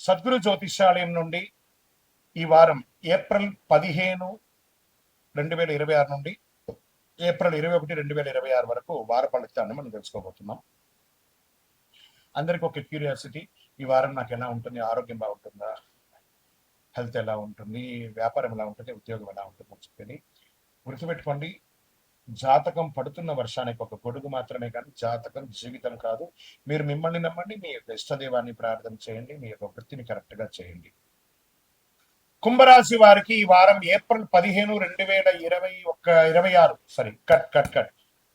సద్గురు జ్యోతిష్యాలయం నుండి ఈ వారం ఏప్రిల్ 15, 2026 నుండి ఏప్రిల్ 21, 2026 వరకు వార ఫలితాన్ని మనం తెలుసుకోబోతున్నాం. అందరికి ఒక క్యూరియాసిటీ, ఈ వారం నాకు ఎలా ఉంటుంది, ఆరోగ్యం బాగుంటుందా, హెల్త్ ఎలా ఉంటుంది, వ్యాపారం ఎలా ఉంటుంది, ఉద్యోగం ఎలా ఉంటుంది అని చెప్పి గుర్తుపెట్టుకోండి. జాతకం పడుతున్న వర్షానికి ఒక గొడుగు మాత్రమే, కానీ జాతకం జీవితం కాదు. మీరు మిమ్మల్ని నమ్మండి, మీ యొక్క ఇష్టదైవాన్ని ప్రార్థన చేయండి, మీ యొక్క వృత్తిని కరెక్ట్ గా చేయండి. కుంభరాశి వారికి ఈ వారం ఏప్రిల్ 15, 2026 సారీ కట్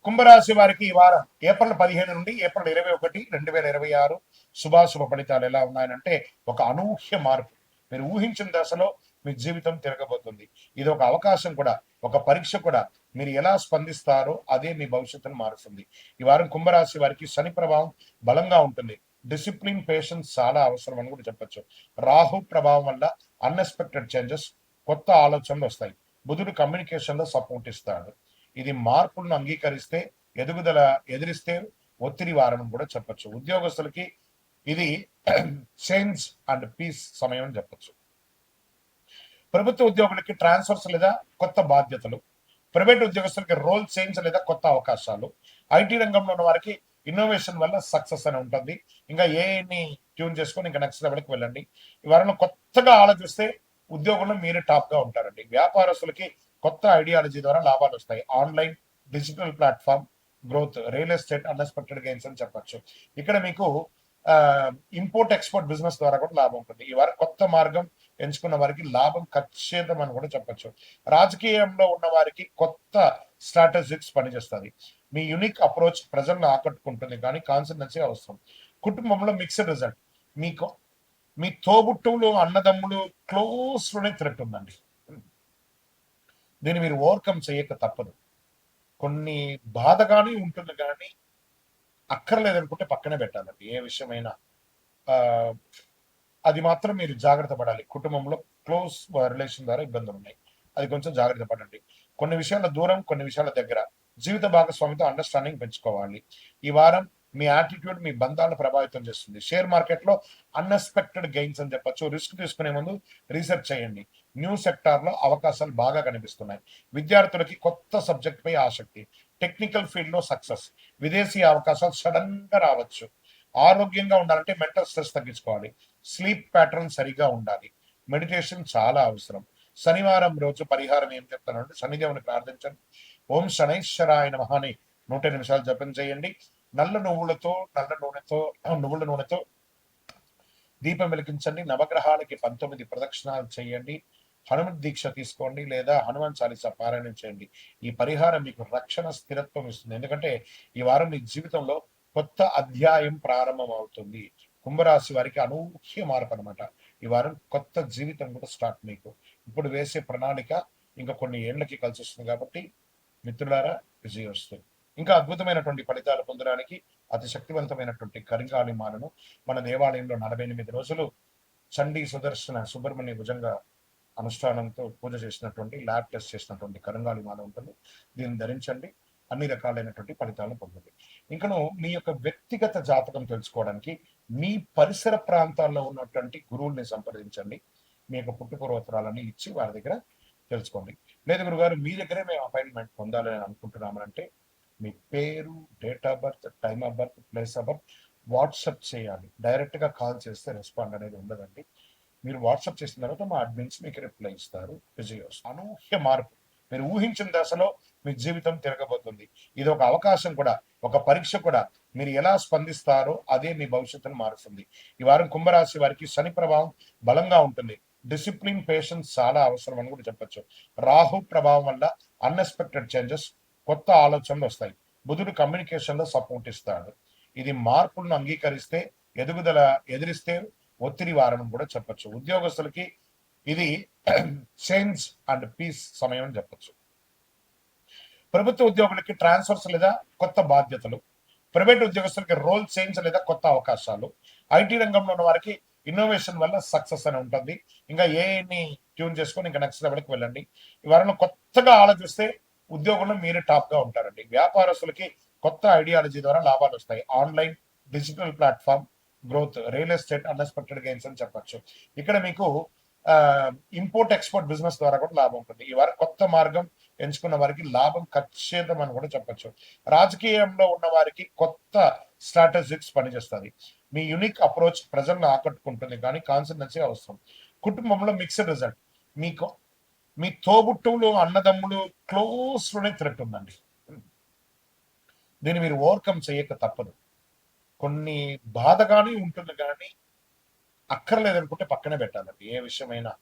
కుంభరాశి వారికి ఈ వారం ఏప్రిల్ 15 నుండి ఏప్రిల్ 21, 2026 శుభాశుభ ఫలితాలు ఎలా ఉన్నాయనంటే, ఒక అనూహ్య మార్పు. మీరు ఊహించిన దశలో మీ జీవితం తిరగబోతుంది. ఇది ఒక అవకాశం కూడా, ఒక పరీక్ష కూడా. మీరు ఎలా స్పందిస్తారో అదే మీ భవిష్యత్తును మారుస్తుంది. ఈ వారం కుంభరాశి వారికి శని ప్రభావం బలంగా ఉంటుంది. డిసిప్లిన్, పేషెన్స్ చాలా అవసరం అని కూడా చెప్పొచ్చు. రాహు ప్రభావం వల్ల అన్ఎక్స్పెక్టెడ్ చేంజెస్, కొత్త ఆలోచనలు వస్తాయి. బుధుడు కమ్యూనికేషన్ లో సపోర్ట్ ఇస్తాడు. ఇది మార్పులను అంగీకరిస్తే ఎదుగుదల, ఎదిరిస్తే ఒత్తిడి వారం కూడా చెప్పొచ్చు. ఉద్యోగస్తులకి ఇది చేంజ్ అండ్ పీస్ సమయం అని చెప్పొచ్చు. ప్రభుత్వ ఉద్యోగులకి ట్రాన్స్ఫర్స్ లేదా కొత్త బాధ్యతలు, ప్రైవేట్ ఉద్యోగస్తులకి రోల్ చేంజ్ లేదా కొత్త అవకాశాలు, ఐటీ రంగంలో ఉన్న వారికి ఇన్నోవేషన్ వల్ల సక్సెస్ అని ఉంటుంది. ఇంకా ఏని ట్యూన్ చేసుకొని ఇంకా నెక్స్ట్ లెవెల్కి వెళ్ళండి. ఈ వారంలో కొత్తగా ఆలోచిస్తే ఉద్యోగంలో మీరే టాప్ గా ఉంటారండి. వ్యాపారస్తులకి కొత్త ఐడియాలజీ ద్వారా లాభాలు వస్తాయి. Online, digital platform growth, real estate unexpected gains అని చెప్పొచ్చు. ఇక్కడ మీకు ఇంపోర్ట్ ఎక్స్పోర్ట్ బిజినెస్ ద్వారా కూడా లాభం ఉంటుంది. ఈ వారం కొత్త మార్గం ఎంచుకున్న వారికి లాభం ఖచ్చితం అని కూడా చెప్పొచ్చు. రాజకీయంలో ఉన్న వారికి కొత్త స్ట్రాటజిక్స్ పనిచేస్తుంది. మీ యూనిక్ అప్రోచ్ ప్రజలను ఆకట్టుకుంటుంది, కానీ కాన్సన్ట్రెన్సీ అవసరం. కుటుంబంలో మిక్స్డ్ రిజల్ట్. మీకు మీ తోబుట్టువులు, అన్నదమ్ములు క్లోజ్ లోనే థ్రెట్ ఉందండి. దీన్ని మీరు ఓవర్కమ్ చేయక తప్పదు. కొన్ని బాధగానే ఉంటుంది, కానీ అక్కర్లేదనుకుంటే పక్కనే పెట్టాలండి. ఏ విషయమైనా అది మాత్రం మీరు జాగ్రత్త పడాలి. కుటుంబంలో క్లోజ్ రిలేషన్ ద్వారా ఇబ్బందులు ఉన్నాయి, అది కొంచెం జాగ్రత్త పడండి. కొన్ని విషయాల దూరం, కొన్ని విషయాల దగ్గర. జీవిత భాగస్వామితో అండర్స్టాండింగ్ పెంచుకోవాలి. ఈ వారం మీ యాటిట్యూడ్ మీ బంధాలను ప్రభావితం చేస్తుంది. షేర్ మార్కెట్ లో అన్ఎక్స్పెక్టెడ్ గెయిన్స్ అని చెప్పొచ్చు. రిస్క్ తీసుకునే ముందు రీసెర్చ్ చేయండి. న్యూ సెక్టార్ లో అవకాశాలు బాగా కనిపిస్తున్నాయి. విద్యార్థులకి కొత్త సబ్జెక్ట్ పై ఆసక్తి, టెక్నికల్ ఫీల్డ్ లో సక్సెస్, విదేశీ అవకాశాలు సడన్ గా రావచ్చు. ఆరోగ్యంగా ఉండాలంటే మెంటల్ స్ట్రెస్ తగ్గించుకోవాలి. స్లీప్ ప్యాటర్న్ సరిగా ఉండాలి. మెడిటేషన్ చాలా అవసరం. శనివారం రోజు పరిహారం ఏం చెప్తానంటే, శనిదేవుని ప్రార్థించండి. ఓం శనైశ్వరాయ నమః అని 100 నిమిషాలు జపం చేయండి. నల్ల నువ్వుల నూనెతో దీపం వెలిగించండి. నవగ్రహాలకి 19 ప్రదక్షిణాలు చేయండి. హనుమత్ దీక్ష తీసుకోండి, లేదా హనుమాన్ చాలీసా పారాయణం చేయండి. ఈ పరిహారం మీకు రక్షణ, స్థిరత్వం ఇస్తుంది. ఎందుకంటే ఈ వారం మీ జీవితంలో కొత్త అధ్యాయం ప్రారంభం అవుతుంది. కుంభరాశి వారికి అనూహ్య మార్పు అనమాట. ఈ వారం కొత్త జీవితం కూడా స్టార్ట్. మీకు ఇప్పుడు వేసే ప్రణాళిక ఇంకా కొన్ని ఏళ్లకి కలిసి వస్తుంది. కాబట్టి మిత్రులారా, విజయం వస్తుంది. ఇంకా అద్భుతమైనటువంటి ఫలితాలు పొందడానికి అతి శక్తివంతమైనటువంటి కరింగాలి మాలను మన దేవాలయంలో 48 రోజులు చండీ సుదర్శన సుబ్రహ్మణ్య భుజంగా అనుష్ఠానంతో పూజ చేసినటువంటి, ల్యాబ్ టెస్ట్ చేసినటువంటి కరంగాలి మాల ఉంటుంది. దీన్ని ధరించండి. అన్ని రకాలైనటువంటి ఫలితాలను పొందండి. ఇంకను మీ యొక్క వ్యక్తిగత జాతకం తెలుసుకోవడానికి మీ పరిసర ప్రాంతాల్లో ఉన్నటువంటి గురువుల్ని సంప్రదించండి. మీ యొక్క పుట్టుపూర్వోత్తరాలని ఇచ్చి వారి దగ్గర తెలుసుకోండి. లేదు గురుగారు, మీ దగ్గరే మేము అపాయింట్మెంట్ పొందాలని అనుకుంటున్నామనంటే మీ పేరు, date of birth, time of birth, place of birth WhatsApp చేయాలి. డైరెక్ట్ గా కాల్ చేస్తే రెస్పాండ్ అనేది ఉండదండి. మీరు వాట్సాప్ చేసిన తర్వాత మా అడ్మిన్స్ మీకు రిప్లై ఇస్తారు. విజయోస్. అనూహ్య మార్పు. మీరు ఊహించిన దశలో మీ జీవితం తిరగబోతుంది. ఇది ఒక అవకాశం కూడా, ఒక పరీక్ష కూడా. మీరు ఎలా స్పందిస్తారో అదే మీ భవిష్యత్తును మారుస్తుంది. ఈ వారం కుంభరాశి వారికి శని ప్రభావం బలంగా ఉంటుంది. డిసిప్లిన్, పేషెన్స్ చాలా అవసరం అని కూడా చెప్పొచ్చు. రాహు ప్రభావం వల్ల అన్ఎక్స్పెక్టెడ్ చేంజెస్, కొత్త ఆలోచనలు వస్తాయి. బుధుడు కమ్యూనికేషన్ లో సపోర్ట్ ఇస్తాడు. ఇది మార్పులను అంగీకరిస్తే ఎదుగుదల, ఎదిరిస్తే ఒత్తిడి వారం కూడా చెప్పొచ్చు. ఉద్యోగస్తులకి ఇది చేంజ్ అండ్ పీస్ సమయం అని చెప్పొచ్చు. ప్రభుత్వ ఉద్యోగులకి ట్రాన్స్ఫర్స్ లేదా కొత్త బాధ్యతలు, ప్రైవేట్ ఉద్యోగస్తులకి రోల్ చేంజ్ లేదా కొత్త అవకాశాలు, ఐటీ రంగంలో ఉన్న వారికి ఇన్నోవేషన్ వల్ల సక్సెస్ అని ఉంటుంది. ఇంకా ఏని ట్యూన్ చేసుకొని ఇంకా నెక్స్ట్ లెవెల్కి వెళ్ళండి. ఈ వారంలో కొత్తగా ఆలోచిస్తే ఉద్యోగంలో మీరే టాప్ గా ఉంటారండి. వ్యాపారస్తులకి కొత్త ఐడియాలజీ ద్వారా లాభాలు వస్తాయి. Online, digital platform growth, real estate unexpected gains అని చెప్పొచ్చు. ఇక్కడ మీకు ఇంపోర్ట్ ఎక్స్పోర్ట్ బిజినెస్ ద్వారా కూడా లాభం ఉంటుంది. ఈ వారం కొత్త మార్గం ఎంచుకున్న వారికి లాభం ఖచ్చితం అని కూడా చెప్పొచ్చు. రాజకీయంలో ఉన్న వారికి కొత్త స్ట్రాటజిక్స్ పనిచేస్తుంది. మీ యునిక్ అప్రోచ్ ప్రజలను ఆకట్టుకుంటుంది, కానీ కాన్సన్ట్రెన్సీ అవసరం. కుటుంబంలో మిక్స్డ్ రిజల్ట్. మీకు మీ తోబుట్టువులు, అన్నదమ్ములు క్లోజ్ లోనే థ్రెట్ ఉందండి. దీన్ని మీరు ఓవర్కమ్ చేయక తప్పదు. కొన్ని బాధగానే ఉంటుంది, కానీ అక్కర్లేదనుకుంటే పక్కనే పెట్టాలండి. ఏ విషయమైనా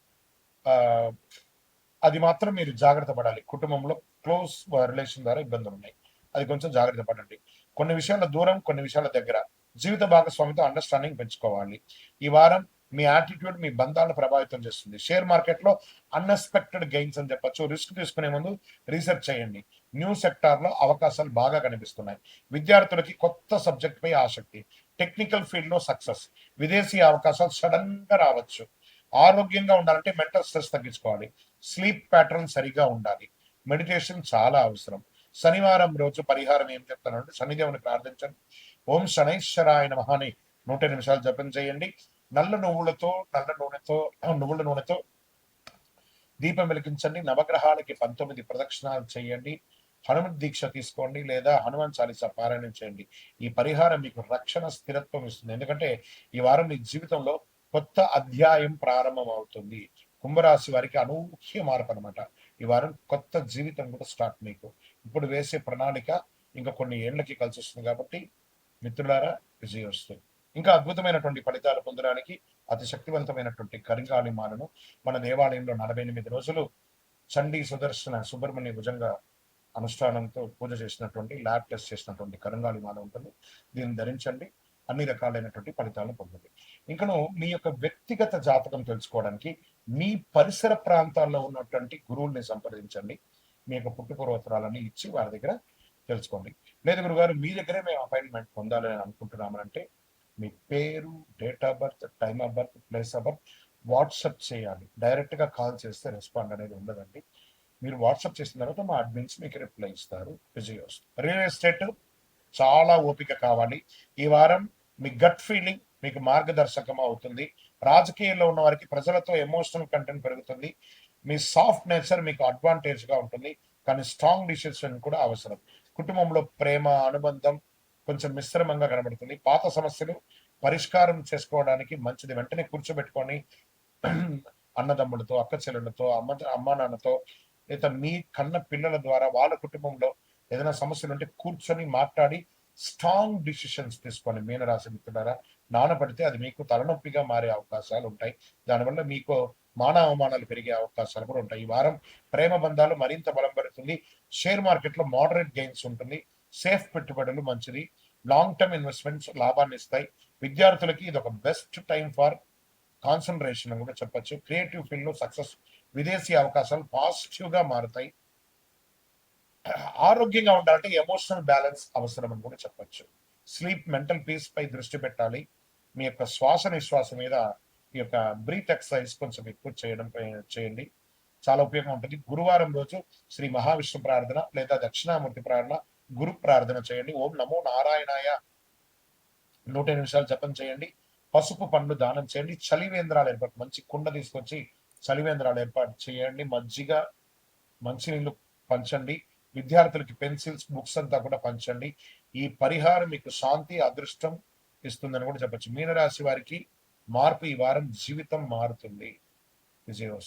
అది మాత్రం మీరు జాగ్రత్త పడాలి. కుటుంబంలో క్లోజ్ రిలేషన్ ద్వారా ఇబ్బందులు ఉన్నాయి, అది కొంచెం జాగ్రత్త పడండి. కొన్ని విషయాల దూరం, కొన్ని విషయాల దగ్గర. జీవిత భాగస్వామితో అండర్స్టాండింగ్ పెంచుకోవాలి. ఈ వారం మీ యాటిట్యూడ్ మీ బంధాలను ప్రభావితం చేస్తుంది. షేర్ మార్కెట్ లో అన్ఎక్స్పెక్టెడ్ గెయిన్స్ అని చెప్పొచ్చు. రిస్క్ తీసుకునే ముందు రీసెర్చ్ చేయండి. న్యూ సెక్టార్ లో అవకాశాలు బాగా కనిపిస్తున్నాయి. విద్యార్థులకి కొత్త సబ్జెక్ట్ పై ఆసక్తి. టెక్నికల్ ఫీల్డ్ లో సక్సెస్. విదేశీ అవకాశాలు సడన్ గా రావచ్చు. ఆరోగ్యంగా ఉండాలంటే మెంటల్ స్ట్రెస్ తగ్గించుకోవాలి. స్లీప్ ప్యాటర్న్ సరిగా ఉండాలి. మెడిటేషన్ చాలా అవసరం. శనివారం రోజు పరిహారం ఏం చెప్తానంటే, శనిదేవుని ప్రార్థించండి. ఓం శనైశ్వరాయ నమః అని 100 నిమిషాలు జపం చేయండి. నల్ల నువ్వుల నూనెతో దీపం వెలిగించండి. నవగ్రహాలకి 19 ప్రదక్షిణాలు చేయండి. హనుమత్ దీక్ష తీసుకోండి లేదా హనుమాన్ చాలీసా పారాయణం చేయండి. ఈ పరిహారం మీకు రక్షణ, స్థిరత్వం ఇస్తుంది. ఎందుకంటే ఈ వారం మీ జీవితంలో కొత్త అధ్యాయం ప్రారంభం అవుతుంది. కుంభరాశి వారికి అనూహ్య మార్పు అనమాట. ఈ వారం కొత్త జీవితం కూడా స్టార్ట్. మీకు ఇప్పుడు వేసే ప్రణాళిక ఇంకా కొన్ని ఏళ్లకి కలిసి వస్తుంది. కాబట్టి మిత్రులారా, విజయం వస్తుంది. ఇంకా అద్భుతమైనటువంటి ఫలితాలు పొందడానికి అతి శక్తివంతమైనటువంటి కరింగాలి మాలను మన దేవాలయంలో 48 రోజులు చండీ సుదర్శన సుబ్రహ్మణ్య భుజంగా అనుష్ఠానంతో పూజ చేసినటువంటి, ల్యాబ్ టెస్ట్ చేసినటువంటి కరంగాలి మాల ఉంటుంది. దీన్ని ధరించండి. అన్ని రకాలైనటువంటి ఫలితాలను పొందండి. ఇంకను మీ యొక్క వ్యక్తిగత జాతకం తెలుసుకోవడానికి మీ పరిసర ప్రాంతాల్లో ఉన్నటువంటి గురువుల్ని సంప్రదించండి. మీ యొక్క పుట్టుపూర్వోత్తరాలని ఇచ్చి వారి దగ్గర తెలుసుకోండి. లేదు గురుగారు, మీ దగ్గరే మేము అపాయింట్మెంట్ పొందాలని అనుకుంటున్నామనంటే మీ పేరు, date of birth, time of birth, place of birth WhatsApp చేయాలి. డైరెక్ట్ గా కాల్ చేస్తే రెస్పాండ్ అనేది ఉండదండి. మీరు వాట్సాప్ చేసిన తర్వాత మా అడ్మిన్స్ మీకు రిప్లై ఇస్తారు. విజయ్ వస్తుంది. రియల్ ఎస్టేట్ చాలా ఓపిక కావాలి. ఈ వారం మీ గట్ ఫీలింగ్ మీకు మార్గదర్శకం అవుతుంది. రాజకీయాల్లో ఉన్న వారికి ప్రజలతో ఎమోషనల్ కంటెంట్ పెరుగుతుంది. మీ సాఫ్ట్ నేచర్ మీకు అడ్వాంటేజ్ గా ఉంటుంది, కానీ స్ట్రాంగ్ డిసిషన్ కూడా అవసరం. కుటుంబంలో ప్రేమ, అనుబంధం కొంచెం మిశ్రమంగా కనబడుతుంది. పాత సమస్యలు పరిష్కారం చేసుకోవడానికి మంచిది. వెంటనే కూర్చోబెట్టుకొని అన్నదమ్ములతో, అక్క చెల్లెళ్ళతో, అమ్మా నాన్నతో, లేదా మీ కన్న పిల్లల ద్వారా వాళ్ళ కుటుంబంలో ఏదైనా సమస్యలు ఉంటే కూర్చొని మాట్లాడి స్ట్రాంగ్ డిసిషన్స్ తీసుకోండి. మీనరాశి మిత్రులారా, నానపడితే అది మీకు తలనొప్పిగా మారే అవకాశాలు ఉంటాయి. దానివల్ల మీకు అవమానాలు పెరిగే అవకాశాలు కూడా ఉంటాయి. ఈ వారం ప్రేమ బంధాలు మరింత బలం పెడుతుంది. షేర్ మార్కెట్ లో మోడరేట్ గెయిన్స్ ఉంటుంది. సేఫ్ పెట్టుబడులు మంచిది. లాంగ్ టర్మ్ ఇన్వెస్ట్మెంట్స్ లాభాన్ని ఇస్తాయి. విద్యార్థులకి ఇది ఒక బెస్ట్ టైం ఫర్ కాన్సన్ట్రేషన్ అని కూడా చెప్పొచ్చు. క్రియేటివ్ ఫీల్డ్ లో సక్సెస్. విదేశీ అవకాశాలు పాజిటివ్ గా మారుతాయి. ఆరోగ్యంగా ఉండాలంటే ఎమోషనల్ బ్యాలెన్స్ అవసరం అని కూడా చెప్పొచ్చు. స్లీప్, మెంటల్ పీస్ పై దృష్టి పెట్టాలి. మీ యొక్క శ్వాస నిశ్వాస మీద ఈ యొక్క బ్రీత్ ఎక్సర్సైజ్ కొంచెం ఎక్కువ చేయండి. చాలా ఉపయోగం ఉంటుంది. గురువారం రోజు శ్రీ మహావిష్ణు ప్రార్థన లేదా దక్షిణామూర్తి ప్రార్థన, గురు ప్రార్థన చేయండి. ఓం నమో నారాయణాయ 100 నిమిషాలు జపం చేయండి. పసుపు పండ్లు దానం చేయండి. చలివేంద్రాలు ఏర్పాటు, మంచి కుండ తీసుకొచ్చి చలివేంద్రాలు ఏర్పాటు చేయండి. మజ్జిగ, మంచినీళ్ళు పంచండి. విద్యార్థులకి పెన్సిల్స్, బుక్స్ అంతా కూడా పంచండి. ఈ పరిహారం మీకు శాంతి, అదృష్టం ఇస్తుందని కూడా చెప్పచ్చు. మీనరాశి వారికి మార్పు. ఈ వారం జీవితం మారుతుంది. విజయోస్.